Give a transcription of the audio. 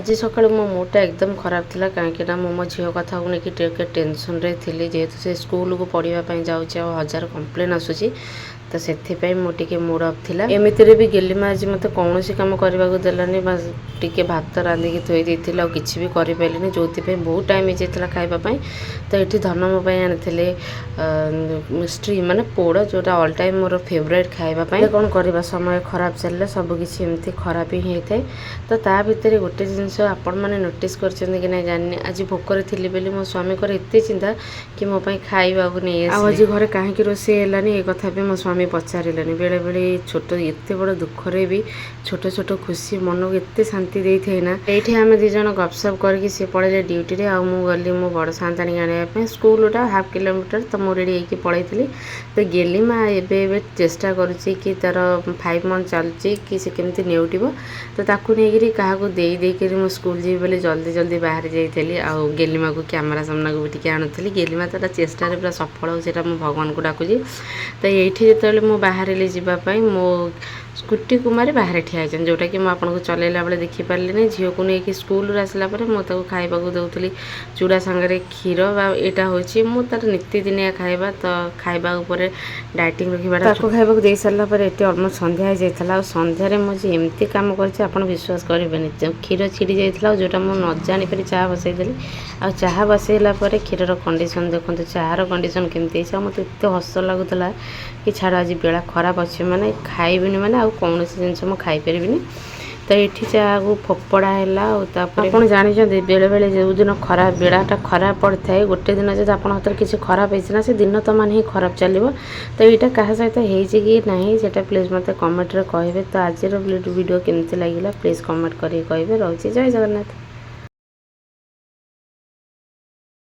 आज सकाळु मो मूडटा एकदम खराब थिला काहेकि ना मो झील कथा को लेकिन टिके टेंशन रे थिली जेहेतु से स्कूल को पढ़िया ପାଇଁ जाउची आ हजार कंप्लेन आसुची तो से मुझे मूड अफ थिला एमितिरे भी गेलीमा आज मत कौन काम करने को देलानी बस टिके भात रांधिकी थोई देइथिला किछि भी करि पैलिनी जोथि पे बहुत टाइम हो जाइथिला खाइबा पई तो एठी धन मो पई आनिथिले मिस्ट्री माने पोड़ा जोटा ऑल टाइम मोर फेवरेट खाइबा पई कोन करबा समय खराब चलले सब किछि एमती खराब ही हेथे तो ता भितर गोटे जिंस आपण माने नोटिस करछन कि नै जानि आज भोकर थिली बेली मो स्वामी कर एते चिंता कि मो पई खाइबा को नै आज घरे काहे कि रोसे हेलानी ए कथा पे मो स्वामी पचारे बेले बेले छोट एत बड़ दुखरे भी छोट छोट खुशी मन को एत शांति दे थे ना ये आम दिज गपसप करके सी पड़े ड्यूटी रे आ मु गली मो बड़ सांताणी आने स्कूलटा हाफ किलोमीटर तो मुझे रेडी होगी पलि तो गेली माँ एवं चेष्टा करुच्ची कि तार 5 मंथ चलती कि से केमती नेउटिबो तो ताकू नहीं क्या मो स्कूल जी बोले जल्दी जल्दी बाहर जाइली आउ गेलीमा को कैमरा सामना को भी आणुली गेलीमा तो चेष्टा पूरा सफल हो भगवान को डाकुची तो ये जो मु बाहर जावाई मो स्कूटी को मारे बाहर ठिया जोटा कि आपको चलैला बेले देखिपारे झील को लेकिन स्कूल आसला मुझे खाइबा दौली चूड़ा सांगे क्षीर यहाँ हूँ मु तार नीतिदिनिया खाइबा तो खाइबा डाइटिंग रखा खाइबा दे सारापर ये अलमोस्ट संध्या हो जाता संध्यारे मुझे एमती कम कर विश्वास करेंगे क्षीर छिड़ी जाता जोटा मुझे न जापर चाह बसईदेली आ चाह बसैला क्षीर कंडीशन देखो चाहर कंडीशन केमती मत एत हस लगुला कि छाड़ आज बेला खराब अच्छे माने खाइबिनी माने आ कौन जिनस मुझे खाईपरि तो ये चाह को फोपड़ा है आप जानते बेले बेले जो दिन खराब बेड़ाटा खराब पड़ थाए गोटे दिन जब आप हाथ किसी खराब होना से दिन तो मान ही खराब चलो तो यहाँ क्या सहित हो ना प्लीज मत कमेंट रे कहे तो आज वीडियो केमती लगे प्लीज कमेंट करें कहे रोचे जय जगन्नाथ।